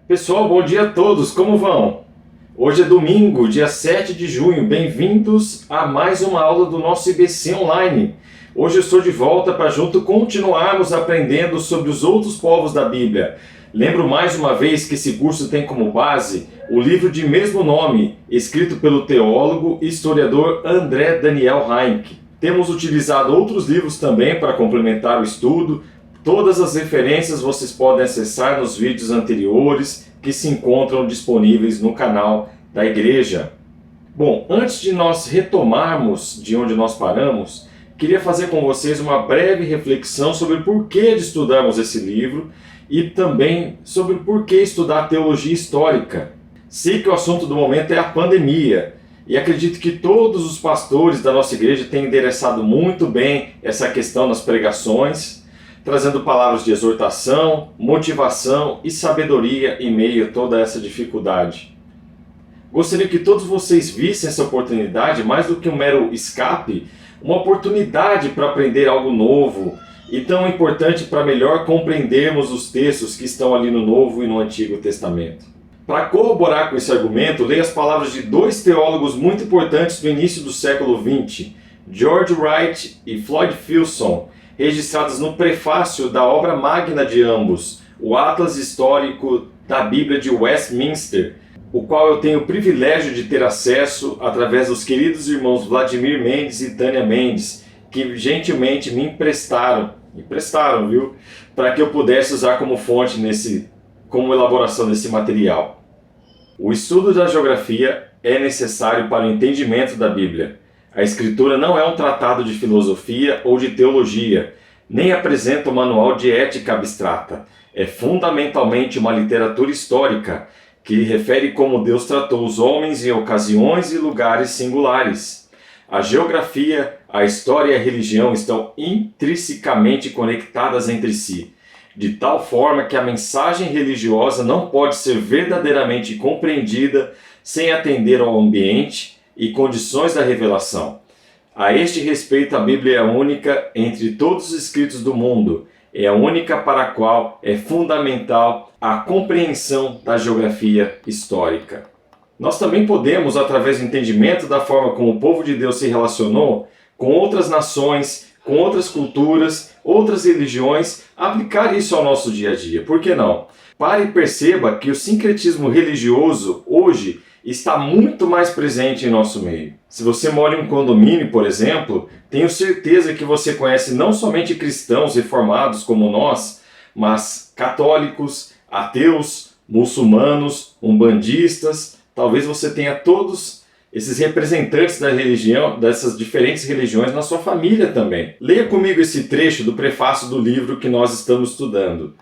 Pessoal, bom dia a todos, como vão? Hoje é domingo, dia 7 de junho, bem-vindos a mais uma aula do nosso IBC Online. Hoje eu estou de volta para junto continuarmos aprendendo sobre os outros povos da Bíblia. Lembro mais uma vez que esse curso tem como base o livro de mesmo nome, escrito pelo teólogo e historiador André Daniel Heinck. Temos utilizado outros livros também para complementar o estudo. Todas as referências vocês podem acessar nos vídeos anteriores que se encontram disponíveis no canal da igreja. Bom, antes de nós retomarmos de onde nós paramos, queria fazer com vocês uma breve reflexão sobre o porquê de estudarmos esse livro e também sobre o porquê estudar teologia histórica. Sei que o assunto do momento é a pandemia e acredito que todos os pastores da nossa igreja têm endereçado muito bem essa questão nas pregações, trazendo palavras de exortação, motivação e sabedoria em meio a toda essa dificuldade. Gostaria que todos vocês vissem essa oportunidade, mais do que um mero escape, uma oportunidade para aprender algo novo e tão importante para melhor compreendermos os textos que estão ali no Novo e no Antigo Testamento. Para corroborar com esse argumento, leia as palavras de dois teólogos muito importantes do início do século XX, George Wright e Floyd Filson, registradas no prefácio da obra magna de ambos, o Atlas Histórico da Bíblia de Westminster, o qual eu tenho o privilégio de ter acesso através dos queridos irmãos Vladimir Mendes e Tânia Mendes, que gentilmente me emprestaram, viu? Para que eu pudesse usar como fonte como elaboração desse material. O estudo da geografia é necessário para o entendimento da Bíblia. A Escritura não é um tratado de filosofia ou de teologia, nem apresenta um manual de ética abstrata. É fundamentalmente uma literatura histórica, que refere como Deus tratou os homens em ocasiões e lugares singulares. A geografia, a história e a religião estão intrinsecamente conectadas entre si, de tal forma que a mensagem religiosa não pode ser verdadeiramente compreendida sem atender ao ambiente e condições da revelação. A este respeito, a Bíblia é a única entre todos os escritos do mundo. É a única para a qual é fundamental a compreensão da geografia histórica. Nós também podemos, através do entendimento da forma como o povo de Deus se relacionou com outras nações, com outras culturas, outras religiões, aplicar isso ao nosso dia a dia. Por que não? Pare e perceba que o sincretismo religioso hoje está muito mais presente em nosso meio. Se você mora em um condomínio, por exemplo, tenho certeza que você conhece não somente cristãos reformados como nós, mas católicos, ateus, muçulmanos, umbandistas. Talvez você tenha todos esses representantes da religião, dessas diferentes religiões na sua família também. Leia comigo esse trecho do prefácio do livro que nós estamos estudando.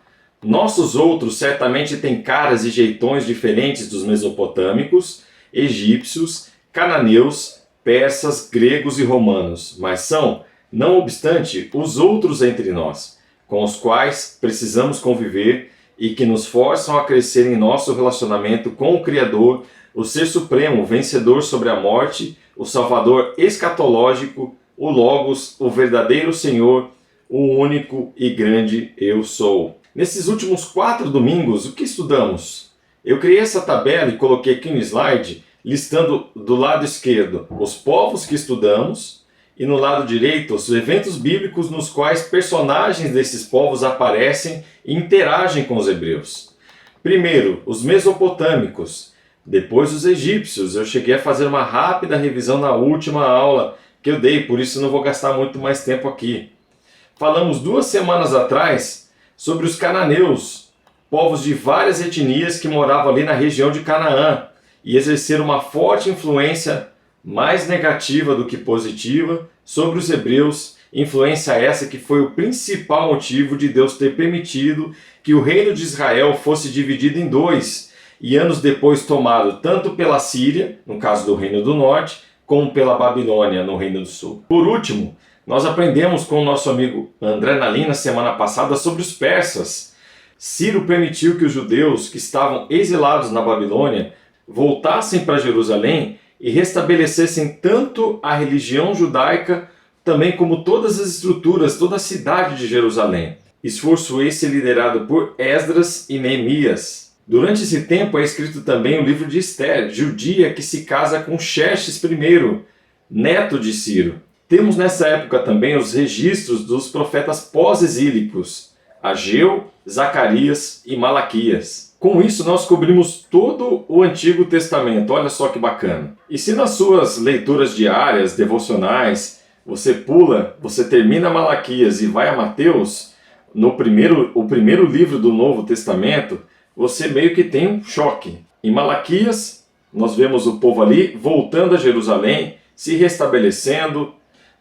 Nossos outros certamente têm caras e jeitões diferentes dos mesopotâmicos, egípcios, cananeus, persas, gregos e romanos, mas são, não obstante, os outros entre nós, com os quais precisamos conviver e que nos forçam a crescer em nosso relacionamento com o Criador, o Ser Supremo, o vencedor sobre a morte, o Salvador escatológico, o Logos, o verdadeiro Senhor, o único e grande Eu Sou. Nesses últimos 4 domingos, o que estudamos? Eu criei essa tabela e coloquei aqui no slide, listando do lado esquerdo os povos que estudamos e no lado direito os eventos bíblicos nos quais personagens desses povos aparecem e interagem com os hebreus. Primeiro, os mesopotâmicos, depois os egípcios. Eu cheguei a fazer uma rápida revisão na última aula que eu dei, por isso não vou gastar muito mais tempo aqui. Falamos 2 semanas atrás sobre os cananeus, povos de várias etnias que moravam ali na região de Canaã e exerceram uma forte influência, mais negativa do que positiva, sobre os hebreus, influência essa que foi o principal motivo de Deus ter permitido que o reino de Israel fosse dividido em 2 e anos depois tomado tanto pela Síria, no caso do Reino do Norte, como pela Babilônia, no Reino do Sul. Por último, nós aprendemos com o nosso amigo André Nalim na semana passada sobre os persas. Ciro permitiu que os judeus que estavam exilados na Babilônia voltassem para Jerusalém e restabelecessem tanto a religião judaica, também como todas as estruturas, toda a cidade de Jerusalém. Esforço esse liderado por Esdras e Neemias. Durante esse tempo é escrito também o livro de Esther, judia que se casa com Xerxes I, neto de Ciro. Temos nessa época também os registros dos profetas pós-exílicos, Ageu, Zacarias e Malaquias. Com isso nós cobrimos todo o Antigo Testamento, olha só que bacana. E se nas suas leituras diárias, devocionais, você termina Malaquias e vai a Mateus, o primeiro livro do Novo Testamento, você meio que tem um choque. Em Malaquias, nós vemos o povo ali voltando a Jerusalém, se restabelecendo.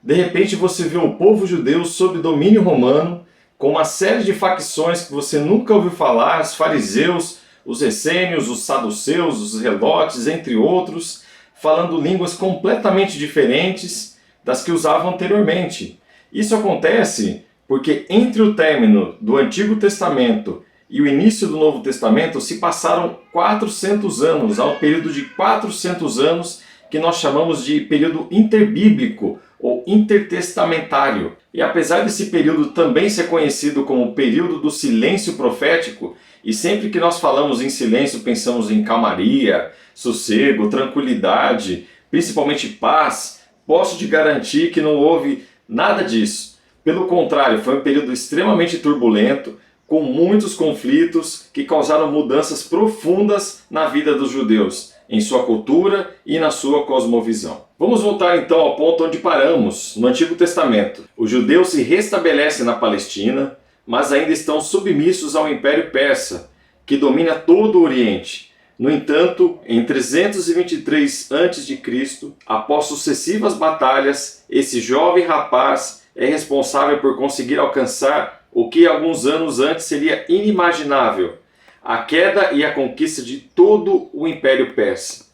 De repente você vê o povo judeu sob domínio romano, com uma série de facções que você nunca ouviu falar, os fariseus, os essênios, os saduceus, os zelotes, entre outros, falando línguas completamente diferentes das que usavam anteriormente. Isso acontece porque entre o término do Antigo Testamento e o início do Novo Testamento se passaram 400 anos, há um período de 400 anos que nós chamamos de período interbíblico ou intertestamentário. E apesar desse período também ser conhecido como o período do silêncio profético, e sempre que nós falamos em silêncio pensamos em calmaria, sossego, tranquilidade, principalmente paz, posso te garantir que não houve nada disso. Pelo contrário, foi um período extremamente turbulento, com muitos conflitos que causaram mudanças profundas na vida dos judeus, em sua cultura e na sua cosmovisão. Vamos voltar então ao ponto onde paramos, no Antigo Testamento. Os judeus se restabelecem na Palestina, mas ainda estão submissos ao Império Persa, que domina todo o Oriente. No entanto, em 323 a.C., após sucessivas batalhas, esse jovem rapaz é responsável por conseguir alcançar o que alguns anos antes seria inimaginável: a queda e a conquista de todo o Império Persa.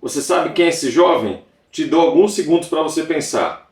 Você sabe quem é esse jovem? Te dou alguns segundos para você pensar.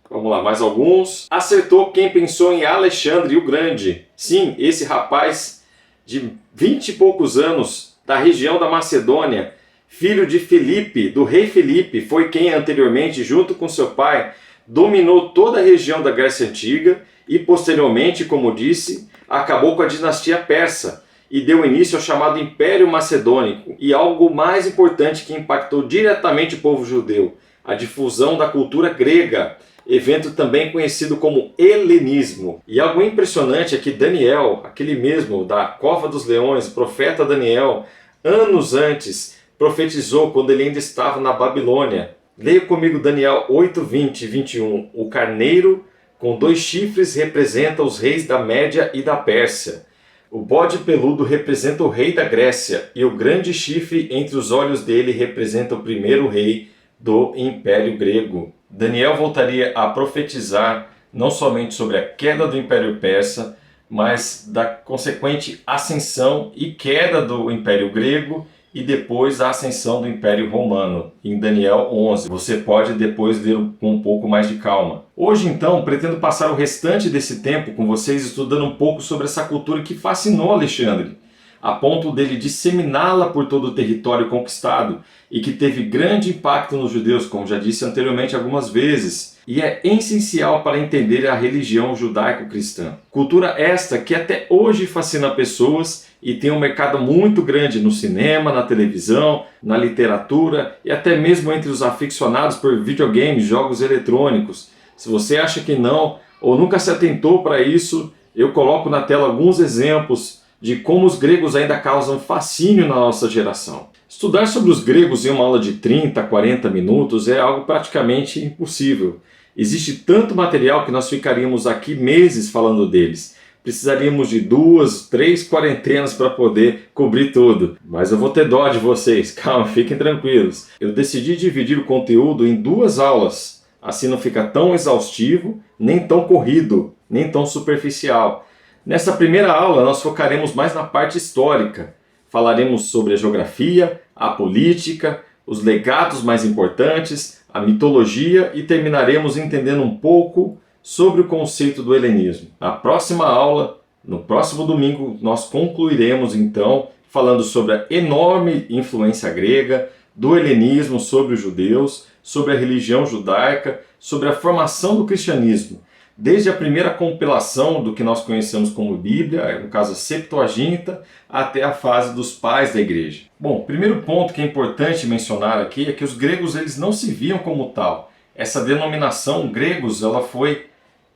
Vamos lá, mais alguns. Acertou quem pensou em Alexandre o Grande. Sim, esse rapaz de 20 e poucos anos, da região da Macedônia, filho de Filipe, do rei Filipe, foi quem anteriormente, junto com seu pai, dominou toda a região da Grécia Antiga e posteriormente, como disse, acabou com a dinastia persa e deu início ao chamado Império Macedônico. E algo mais importante que impactou diretamente o povo judeu, a difusão da cultura grega, evento também conhecido como helenismo. E algo impressionante é que Daniel, aquele mesmo da Cova dos Leões, o profeta Daniel, anos antes, profetizou quando ele ainda estava na Babilônia. Leia comigo Daniel 8, 20 e 21. O carneiro com 2 chifres representa os reis da Média e da Pérsia. O bode peludo representa o rei da Grécia, e o grande chifre entre os olhos dele representa o primeiro rei do Império Grego. Daniel voltaria a profetizar não somente sobre a queda do Império Persa, mas da consequente ascensão e queda do Império Grego e depois a ascensão do Império Romano, em Daniel 11. Você pode depois ler com um pouco mais de calma. Hoje, então, pretendo passar o restante desse tempo com vocês estudando um pouco sobre essa cultura que fascinou Alexandre, a ponto dele disseminá-la por todo o território conquistado e que teve grande impacto nos judeus, como já disse anteriormente algumas vezes, e é essencial para entender a religião judaico-cristã. Cultura esta que até hoje fascina pessoas e tem um mercado muito grande no cinema, na televisão, na literatura e até mesmo entre os aficionados por videogames, jogos eletrônicos. Se você acha que não, ou nunca se atentou para isso, eu coloco na tela alguns exemplos de como os gregos ainda causam fascínio na nossa geração. Estudar sobre os gregos em uma aula de 30, 40 minutos é algo praticamente impossível. Existe tanto material que nós ficaríamos aqui meses falando deles. Precisaríamos de 2, 3 quarentenas para poder cobrir tudo. Mas eu vou ter dó de vocês, calma, fiquem tranquilos. Eu decidi dividir o conteúdo em 2 aulas. Assim não fica tão exaustivo, nem tão corrido, nem tão superficial. Nessa primeira aula nós focaremos mais na parte histórica. Falaremos sobre a geografia, a política, os legados mais importantes, a mitologia e terminaremos entendendo um pouco sobre o conceito do helenismo. Na próxima aula, no próximo domingo, nós concluiremos então falando sobre a enorme influência grega, do helenismo sobre os judeus, sobre a religião judaica, sobre a formação do cristianismo. desde a primeira compilação do que nós conhecemos como Bíblia, no caso a Septuaginta, até a fase dos pais da igreja. Bom, o primeiro ponto que é importante mencionar aqui é que os gregos eles não se viam como tal. Essa denominação gregos ela foi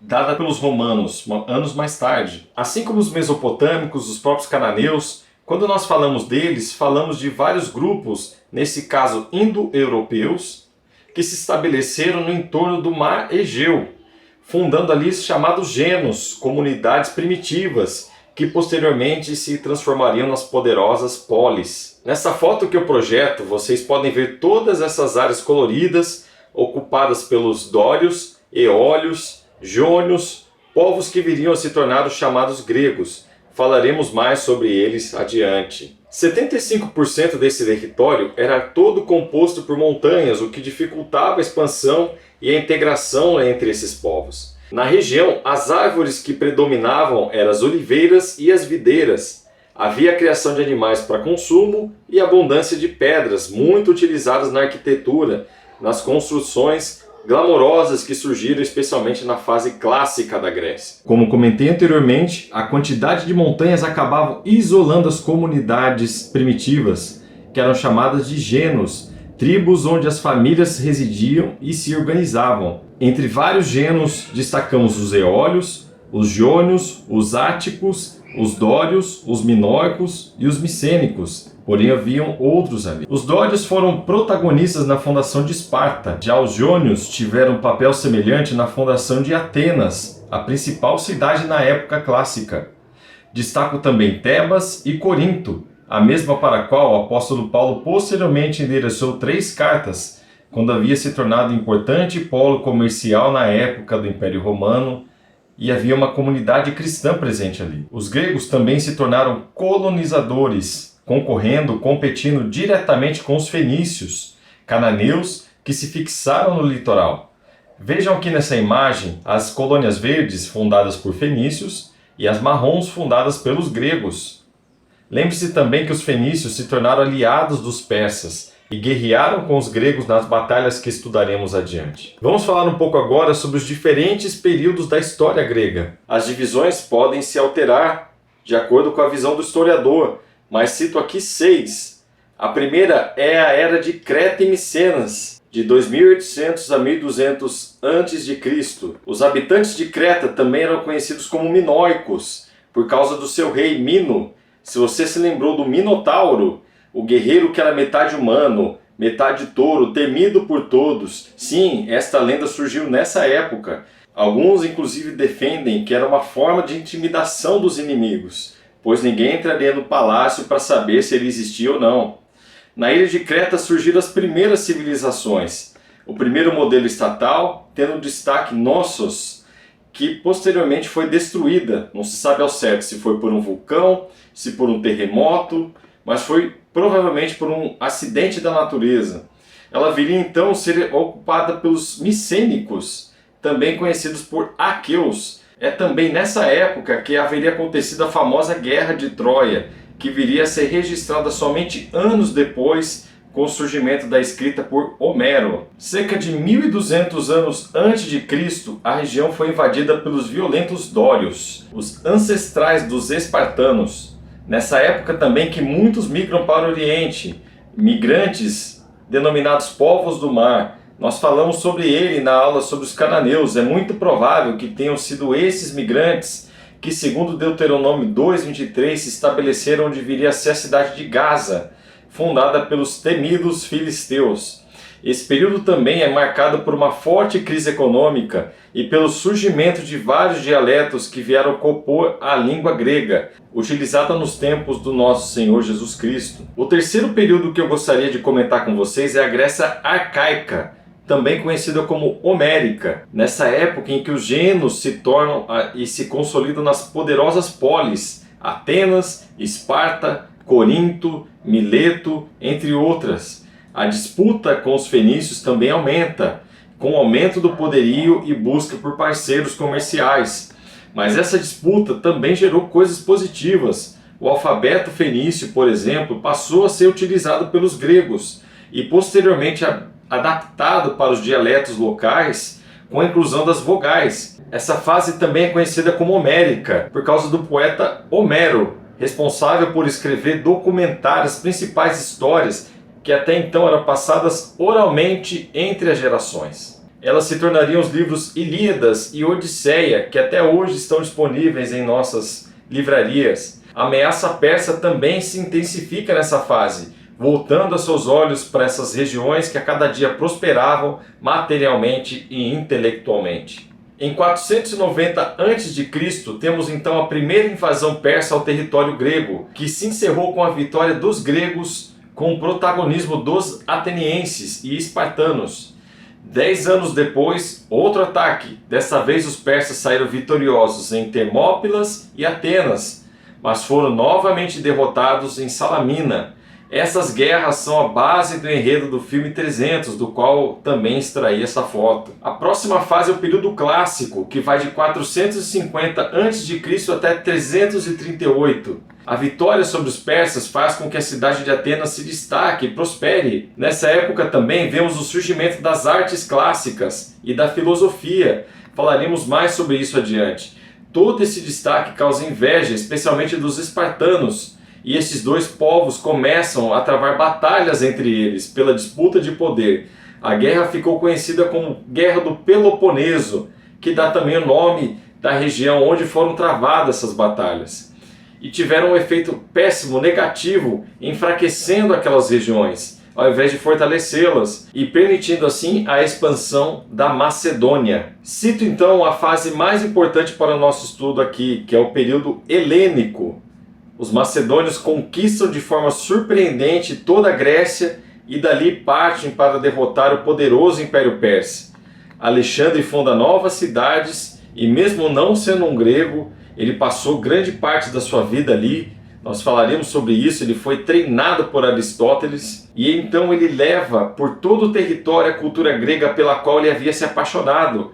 dada pelos romanos anos mais tarde. Assim como os mesopotâmicos, os próprios cananeus, quando nós falamos deles, falamos de vários grupos, nesse caso indo-europeus, que se estabeleceram no entorno do mar Egeu, fundando ali os chamados genos, comunidades primitivas, que posteriormente se transformariam nas poderosas polis. Nessa foto que eu projeto, vocês podem ver todas essas áreas coloridas, ocupadas pelos dórios, eólios, jônios, povos que viriam a se tornar os chamados gregos. Falaremos mais sobre eles adiante. 75% desse território era todo composto por montanhas, o que dificultava a expansão e a integração entre esses povos. Na região, as árvores que predominavam eram as oliveiras e as videiras. Havia a criação de animais para consumo e abundância de pedras, muito utilizadas na arquitetura, nas construções glamorosas que surgiram especialmente na fase clássica da Grécia. Como comentei anteriormente, a quantidade de montanhas acabavam isolando as comunidades primitivas, que eram chamadas de genos, tribos onde as famílias residiam e se organizavam. Entre vários genos destacamos os eólios, os jônios, os áticos, os dórios, os minóricos e os micênicos. Porém, haviam outros ali. Os dórios foram protagonistas na fundação de Esparta. Já os jônios tiveram um papel semelhante na fundação de Atenas, a principal cidade na época clássica. Destaco também Tebas e Corinto, a mesma para a qual o apóstolo Paulo posteriormente endereçou 3 cartas, quando havia se tornado importante polo comercial na época do Império Romano, e havia uma comunidade cristã presente ali. Os gregos também se tornaram colonizadores, competindo diretamente com os fenícios, cananeus, que se fixaram no litoral. Vejam aqui nessa imagem as colônias verdes fundadas por fenícios e as marrons fundadas pelos gregos. Lembre-se também que os fenícios se tornaram aliados dos persas e guerrearam com os gregos nas batalhas que estudaremos adiante. Vamos falar um pouco agora sobre os diferentes períodos da história grega. As divisões podem se alterar de acordo com a visão do historiador, mas cito aqui 6. A primeira é a Era de Creta e Micenas, de 2800 a 1200 a.C. Os habitantes de Creta também eram conhecidos como minoicos, por causa do seu rei Mino. Se você se lembrou do Minotauro, o guerreiro que era metade humano, metade touro, temido por todos. Sim, esta lenda surgiu nessa época. Alguns inclusive defendem que era uma forma de intimidação dos inimigos, pois ninguém entraria no palácio para saber se ele existia ou não. Na ilha de Creta surgiram as primeiras civilizações. O primeiro modelo estatal, tendo destaque Knossos, que posteriormente foi destruída. Não se sabe ao certo se foi por um vulcão, se por um terremoto, mas foi provavelmente por um acidente da natureza. Ela viria então a ser ocupada pelos micênicos, também conhecidos por aqueus. É também nessa época que haveria acontecido a famosa Guerra de Troia, que viria a ser registrada somente anos depois com o surgimento da escrita por Homero. Cerca de 1200 anos antes de Cristo, a região foi invadida pelos violentos dórios, os ancestrais dos espartanos. Nessa época também que muitos migram para o Oriente, migrantes denominados povos do mar. Nós falamos sobre ele na aula sobre os cananeus. É muito provável que tenham sido esses migrantes que, segundo Deuteronômio 2:23, se estabeleceram onde viria a ser a cidade de Gaza, fundada pelos temidos filisteus. Esse período também é marcado por uma forte crise econômica e pelo surgimento de vários dialetos que vieram compor a língua grega, utilizada nos tempos do nosso Senhor Jesus Cristo. O terceiro período que eu gostaria de comentar com vocês é a Grécia Arcaica, também conhecida como Homérica. Nessa época em que os genos se tornam e se consolidam nas poderosas polis, Atenas, Esparta, Corinto, Mileto, entre outras. A disputa com os fenícios também aumenta, com o aumento do poderio e busca por parceiros comerciais. Mas essa disputa também gerou coisas positivas. O alfabeto fenício, por exemplo, passou a ser utilizado pelos gregos e posteriormente adaptado para os dialetos locais com a inclusão das vogais. Essa fase também é conhecida como Homérica, por causa do poeta Homero, responsável por escrever documentar as principais histórias que até então eram passadas oralmente entre as gerações. Elas se tornariam os livros Ilíadas e Odisseia, que até hoje estão disponíveis em nossas livrarias. A ameaça persa também se intensifica nessa fase, voltando a seus olhos para essas regiões que a cada dia prosperavam materialmente e intelectualmente. Em 490 a.C., temos então a primeira invasão persa ao território grego, que se encerrou com a vitória dos gregos com o protagonismo dos atenienses e espartanos. 10 anos depois, outro ataque. Dessa vez os persas saíram vitoriosos em Termópilas e Atenas, mas foram novamente derrotados em Salamina. Essas guerras são a base do enredo do filme 300, do qual também extraí essa foto. A próxima fase é o período clássico, que vai de 450 a.C. até 338. A vitória sobre os persas faz com que a cidade de Atenas se destaque e prospere. Nessa época também vemos o surgimento das artes clássicas e da filosofia. Falaremos mais sobre isso adiante. Todo esse destaque causa inveja, especialmente dos espartanos. E esses dois povos começam a travar batalhas entre eles pela disputa de poder. A guerra ficou conhecida como Guerra do Peloponeso, que dá também o nome da região onde foram travadas essas batalhas. E tiveram um efeito péssimo, negativo, enfraquecendo aquelas regiões, ao invés de fortalecê-las, e permitindo assim a expansão da Macedônia. Cito então a fase mais importante para o nosso estudo aqui, que é o período helênico. Os macedônios conquistam de forma surpreendente toda a Grécia e dali partem para derrotar o poderoso Império Persa. Alexandre funda novas cidades e, mesmo não sendo um grego, ele passou grande parte da sua vida ali. Nós falaremos sobre isso. Ele foi treinado por Aristóteles e então ele leva por todo o território a cultura grega pela qual ele havia se apaixonado,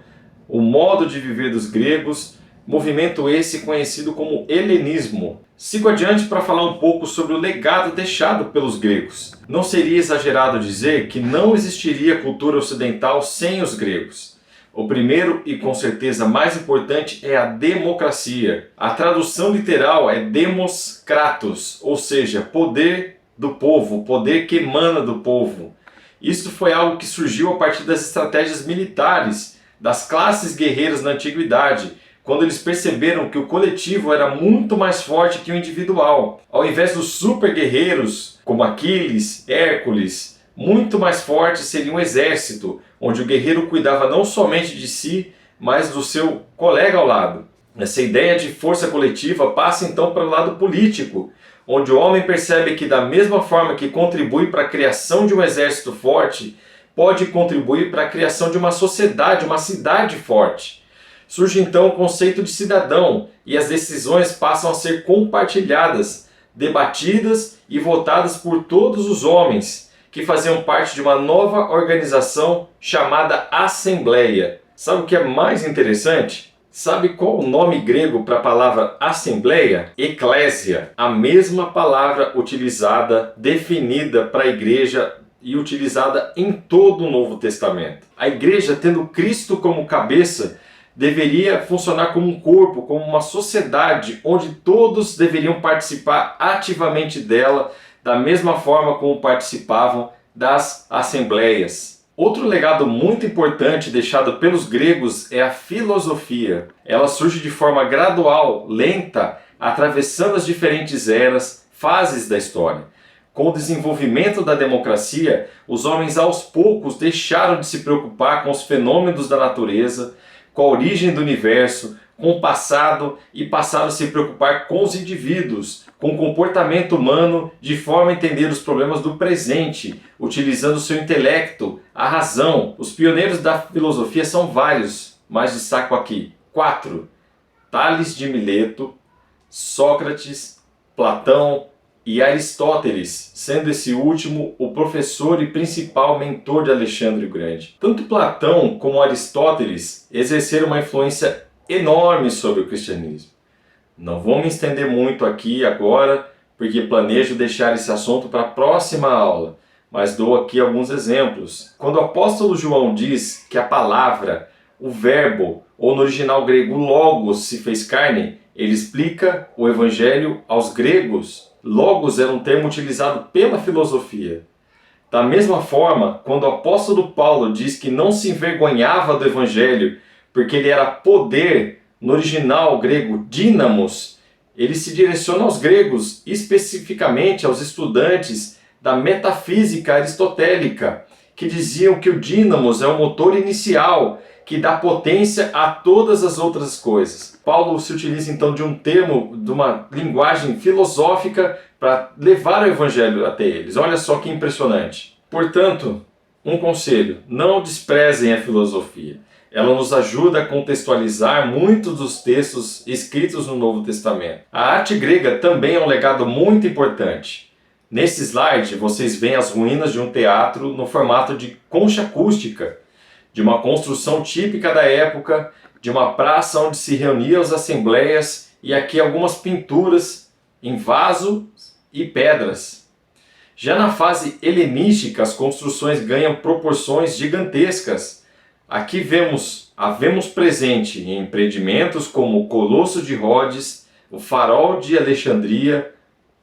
o modo de viver dos gregos, movimento esse conhecido como helenismo. Sigo adiante para falar um pouco sobre o legado deixado pelos gregos. Não seria exagerado dizer que não existiria cultura ocidental sem os gregos. O primeiro e com certeza mais importante é a democracia. A tradução literal é demos kratos, ou seja, poder do povo, poder que emana do povo. Isso foi algo que surgiu a partir das estratégias militares das classes guerreiras na antiguidade, quando eles perceberam que o coletivo era muito mais forte que o individual. Ao invés dos super guerreiros, como Aquiles, Hércules, muito mais forte seria um exército, onde o guerreiro cuidava não somente de si, mas do seu colega ao lado. Essa ideia de força coletiva passa então para o lado político, onde o homem percebe que da mesma forma que contribui para a criação de um exército forte, pode contribuir para a criação de uma sociedade, uma cidade forte. Surge então o conceito de cidadão e as decisões passam a ser compartilhadas, debatidas e votadas por todos os homens, que faziam parte de uma nova organização chamada Assembleia. Sabe o que é mais interessante? Sabe qual o nome grego para a palavra Assembleia? Eclésia, a mesma palavra utilizada, definida para a igreja e utilizada em todo o Novo Testamento. A igreja, tendo Cristo como cabeça, deveria funcionar como um corpo, como uma sociedade, onde todos deveriam participar ativamente dela, da mesma forma como participavam das assembleias. Outro legado muito importante deixado pelos gregos é a filosofia. Ela surge de forma gradual, lenta, atravessando as diferentes eras, fases da história. Com o desenvolvimento da democracia, os homens aos poucos deixaram de se preocupar com os fenômenos da natureza, com a origem do universo, com o passado e passaram a se preocupar com os indivíduos, com o comportamento humano, de forma a entender os problemas do presente, utilizando o seu intelecto, a razão. Os pioneiros da filosofia são vários, mas destaco aqui 4. Tales de Mileto, Sócrates, Platão e Aristóteles, sendo esse último o professor e principal mentor de Alexandre o Grande. Tanto Platão como Aristóteles exerceram uma influência enorme sobre o cristianismo. Não vou me estender muito aqui agora, porque planejo deixar esse assunto para a próxima aula, mas dou aqui alguns exemplos. Quando o apóstolo João diz que a palavra, o verbo, ou no original grego logos, se fez carne, ele explica o evangelho aos gregos. Logos era um termo utilizado pela filosofia. Da mesma forma, quando o apóstolo Paulo diz que não se envergonhava do evangelho, porque ele era poder, no original grego dínamos, ele se direciona aos gregos, especificamente aos estudantes da metafísica aristotélica, que diziam que o dínamos é o motor inicial que dá potência a todas as outras coisas. Paulo se utiliza então de um termo, de uma linguagem filosófica para levar o evangelho até eles. Olha só que impressionante. Portanto, um conselho: não desprezem a filosofia. Ela nos ajuda a contextualizar muitos dos textos escritos no Novo Testamento. A arte grega também é um legado muito importante. Nesse slide, vocês veem as ruínas de um teatro no formato de concha acústica, de uma construção típica da época, de uma praça onde se reuniam as assembleias, e aqui algumas pinturas em vaso e pedras. Já na fase helenística, as construções ganham proporções gigantescas. Aqui havemos presente em empreendimentos como o Colosso de Rhodes, o Farol de Alexandria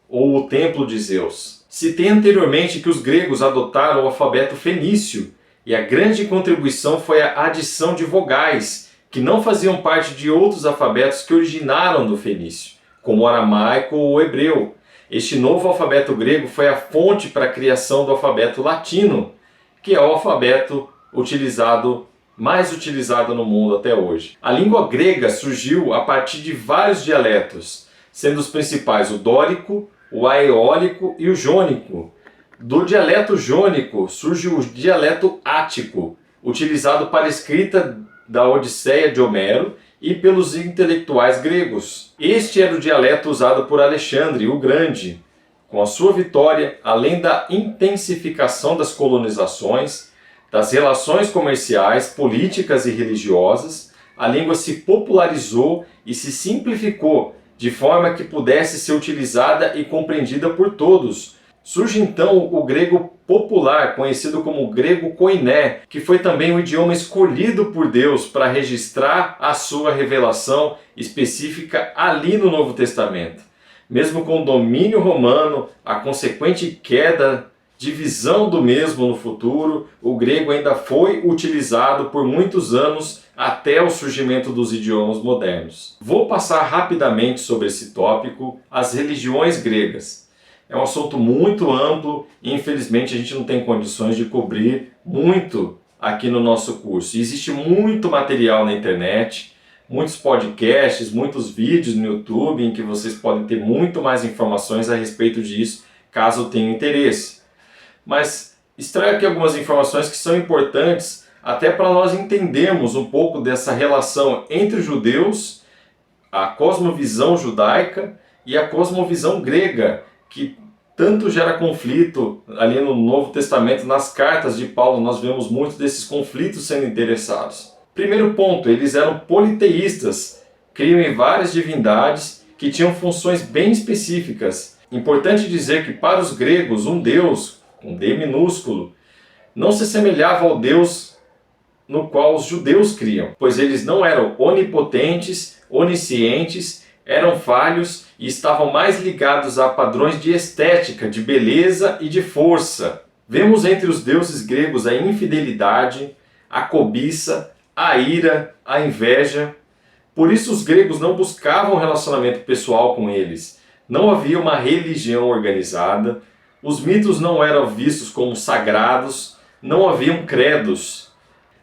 ou o Templo de Zeus. Citei anteriormente que os gregos adotaram o alfabeto fenício, e a grande contribuição foi a adição de vogais, que não faziam parte de outros alfabetos que originaram do fenício, como o aramaico ou o hebreu. Este novo alfabeto grego foi a fonte para a criação do alfabeto latino, que é o alfabeto mais utilizado no mundo até hoje. A língua grega surgiu a partir de vários dialetos, sendo os principais o dórico, o aeólico e o jônico. Do dialeto jônico surge o dialeto ático, utilizado para a escrita da Odisseia de Homero e pelos intelectuais gregos. Este era o dialeto usado por Alexandre o Grande. Com a sua vitória, além da intensificação das colonizações, das relações comerciais, políticas e religiosas, a língua se popularizou e se simplificou de forma que pudesse ser utilizada e compreendida por todos. Surge então o grego popular, conhecido como grego koiné, que foi também o idioma escolhido por Deus para registrar a sua revelação específica ali no Novo Testamento. Mesmo com o domínio romano, a consequente queda, divisão do mesmo no futuro, o grego ainda foi utilizado por muitos anos até o surgimento dos idiomas modernos. Vou passar rapidamente sobre esse tópico, as religiões gregas. É um assunto muito amplo e infelizmente a gente não tem condições de cobrir muito aqui no nosso curso. E existe muito material na internet, muitos podcasts, muitos vídeos no YouTube em que vocês podem ter muito mais informações a respeito disso, caso tenham interesse. Mas extraio aqui algumas informações que são importantes até para nós entendermos um pouco dessa relação entre os judeus, a cosmovisão judaica e a cosmovisão grega, que tanto gera conflito ali no Novo Testamento. Nas cartas de Paulo nós vemos muitos desses conflitos sendo interessados. Primeiro ponto, eles eram politeístas, criam em várias divindades que tinham funções bem específicas. Importante dizer que para os gregos um Deus, com D minúsculo, não se assemelhava ao Deus no qual os judeus criam, pois eles não eram onipotentes, oniscientes, eram falhos e estavam mais ligados a padrões de estética, de beleza e de força. Vemos entre os deuses gregos a infidelidade, a cobiça, a ira, a inveja. Por isso os gregos não buscavam um relacionamento pessoal com eles. Não havia uma religião organizada, os mitos não eram vistos como sagrados, não haviam credos.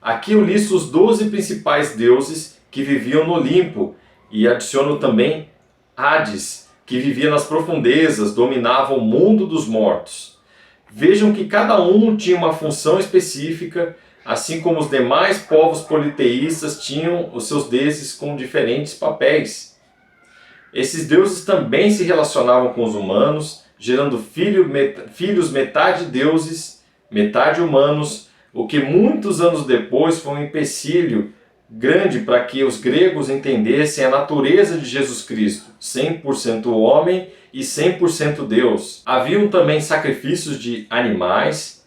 Aqui eu listo os 12 principais deuses que viviam no Olimpo, e adiciono também Hades, que vivia nas profundezas, dominava o mundo dos mortos. Vejam que cada um tinha uma função específica, assim como os demais povos politeístas tinham os seus deuses com diferentes papéis. Esses deuses também se relacionavam com os humanos, gerando filhos metade deuses, metade humanos, o que muitos anos depois foi um empecilho grande para que os gregos entendessem a natureza de Jesus Cristo, 100% homem e 100% Deus. Haviam também sacrifícios de animais,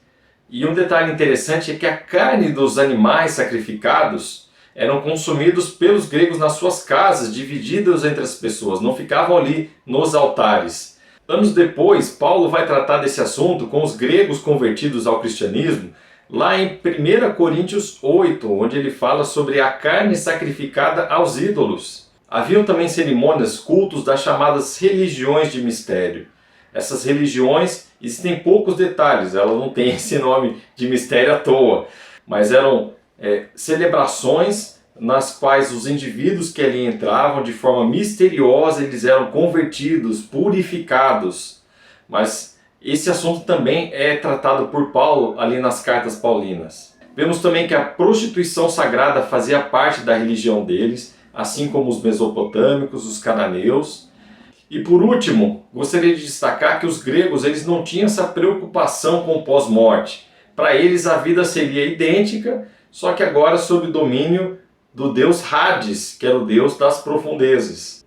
e um detalhe interessante é que a carne dos animais sacrificados eram consumidos pelos gregos nas suas casas, divididos entre as pessoas, não ficavam ali nos altares. Anos depois, Paulo vai tratar desse assunto com os gregos convertidos ao cristianismo, lá em 1 Coríntios 8, onde ele fala sobre a carne sacrificada aos ídolos. Haviam também cerimônias, cultos das chamadas religiões de mistério. Essas religiões existem poucos detalhes, elas não têm esse nome de mistério à toa, mas eram celebrações nas quais os indivíduos que ali entravam de forma misteriosa, eles eram convertidos, purificados. Mas esse assunto também é tratado por Paulo ali nas cartas paulinas. Vemos também que a prostituição sagrada fazia parte da religião deles, assim como os mesopotâmicos, os cananeus. E por último, gostaria de destacar que os gregos eles não tinham essa preocupação com o pós-morte. Para eles a vida seria idêntica, só que agora sob o domínio do deus Hades, que era o deus das profundezas.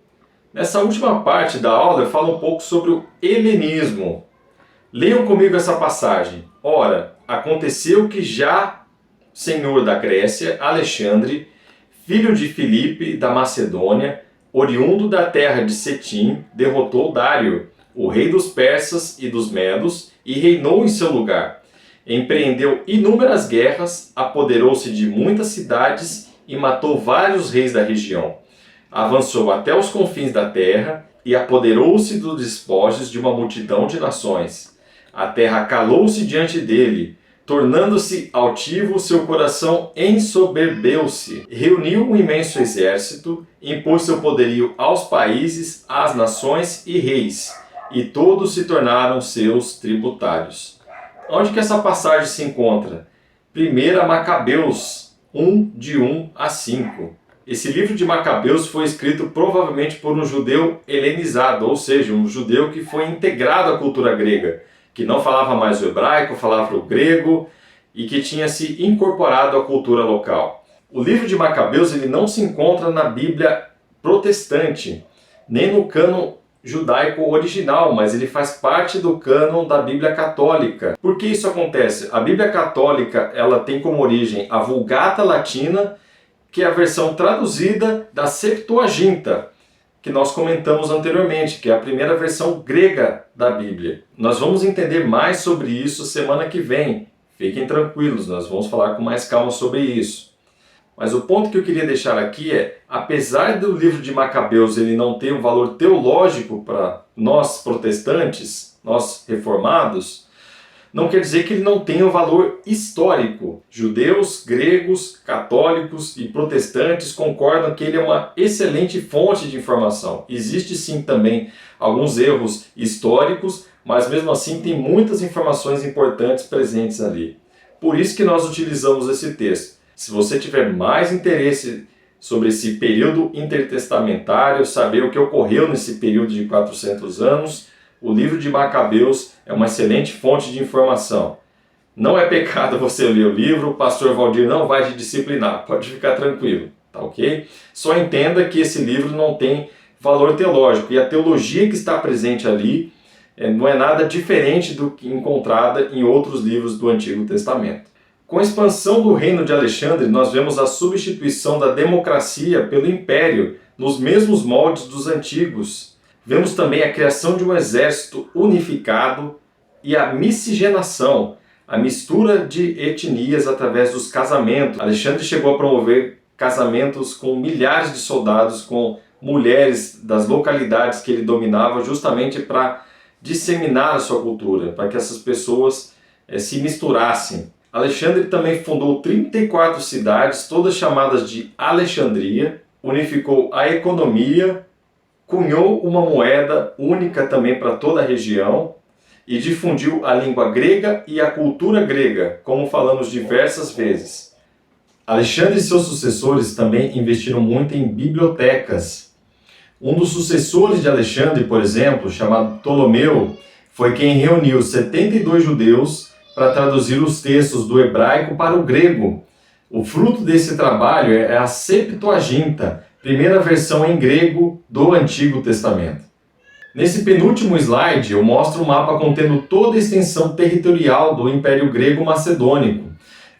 Nessa última parte da aula eu falo um pouco sobre o helenismo. Leiam comigo essa passagem. Ora, aconteceu que já senhor da Grécia, Alexandre, filho de Filipe da Macedônia, oriundo da terra de Cetim, derrotou Dário, o rei dos persas e dos medos, e reinou em seu lugar. Empreendeu inúmeras guerras, apoderou-se de muitas cidades e matou vários reis da região. Avançou até os confins da terra e apoderou-se dos despojos de uma multidão de nações. A terra calou-se diante dele, tornando-se altivo, seu coração ensoberbeu-se. Reuniu um imenso exército, impôs seu poderio aos países, às nações e reis, e todos se tornaram seus tributários. Onde que essa passagem se encontra? 1 Macabeus 1, de 1 a 5. Esse livro de Macabeus foi escrito provavelmente por um judeu helenizado, ou seja, um judeu que foi integrado à cultura grega, que não falava mais o hebraico, falava o grego e que tinha se incorporado à cultura local. O livro de Macabeus ele não se encontra na Bíblia protestante, nem no cânon judaico original, mas ele faz parte do cânon da Bíblia católica. Por que isso acontece? A Bíblia católica ela tem como origem a Vulgata Latina, que é a versão traduzida da Septuaginta, que nós comentamos anteriormente, que é a primeira versão grega da Bíblia. Nós vamos entender mais sobre isso semana que vem. Fiquem tranquilos, nós vamos falar com mais calma sobre isso. Mas o ponto que eu queria deixar aqui é, apesar do livro de Macabeus ele não ter um valor teológico para nós protestantes, nós reformados, não quer dizer que ele não tenha um valor histórico. Judeus, gregos, católicos e protestantes concordam que ele é uma excelente fonte de informação. Existe sim também alguns erros históricos, mas mesmo assim tem muitas informações importantes presentes ali. Por isso que nós utilizamos esse texto. Se você tiver mais interesse sobre esse período intertestamentário, saber o que ocorreu nesse período de 400 anos, o livro de Macabeus é uma excelente fonte de informação. Não é pecado você ler o livro, o pastor Valdir não vai te disciplinar, pode ficar tranquilo, tá ok? Só entenda que esse livro não tem valor teológico e a teologia que está presente ali não é nada diferente do que encontrada em outros livros do Antigo Testamento. Com a expansão do reino de Alexandre, nós vemos a substituição da democracia pelo império, nos mesmos moldes dos antigos. Vemos também a criação de um exército unificado e a miscigenação, a mistura de etnias através dos casamentos. Alexandre chegou a promover casamentos com milhares de soldados, com mulheres das localidades que ele dominava, justamente para disseminar a sua cultura, para que essas pessoas se misturassem. Alexandre também fundou 34 cidades, todas chamadas de Alexandria, unificou a economia, cunhou uma moeda única também para toda a região e difundiu a língua grega e a cultura grega, como falamos diversas vezes. Alexandre e seus sucessores também investiram muito em bibliotecas. Um dos sucessores de Alexandre, por exemplo, chamado Ptolomeu, foi quem reuniu 72 judeus para traduzir os textos do hebraico para o grego. O fruto desse trabalho é a Septuaginta, primeira versão em grego do Antigo Testamento. Nesse penúltimo slide eu mostro um mapa contendo toda a extensão territorial do Império Grego Macedônico.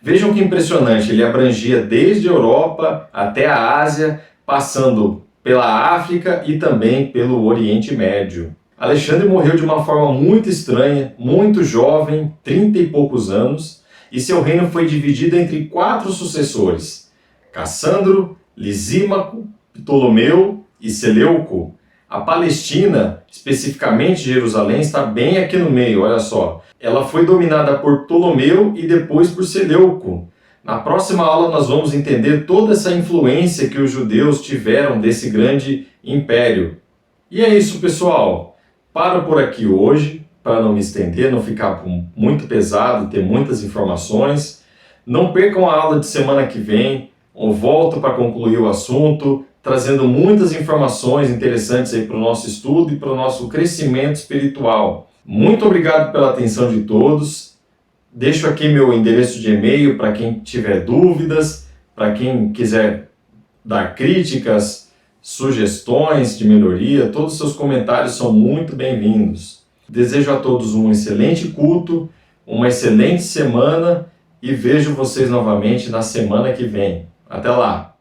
Vejam que impressionante, ele abrangia desde a Europa até a Ásia, passando pela África e também pelo Oriente Médio. Alexandre morreu de uma forma muito estranha, muito jovem, 30 e poucos anos, e seu reino foi dividido entre 4 sucessores: Cassandro, Lisímaco, Ptolomeu e Seleuco. A Palestina, especificamente Jerusalém, está bem aqui no meio, olha só. Ela foi dominada por Ptolomeu e depois por Seleuco. Na próxima aula nós vamos entender toda essa influência que os judeus tiveram desse grande império. E é isso, pessoal. Paro por aqui hoje, para não me estender, não ficar muito pesado, ter muitas informações. Não percam a aula de semana que vem. Eu volto para concluir o assunto, trazendo muitas informações interessantes aí para o nosso estudo e para o nosso crescimento espiritual. Muito obrigado pela atenção de todos. Deixo aqui meu endereço de e-mail para quem tiver dúvidas, para quem quiser dar críticas, sugestões de melhoria. Todos os seus comentários são muito bem-vindos. Desejo a todos um excelente culto, uma excelente semana e vejo vocês novamente na semana que vem. Até lá!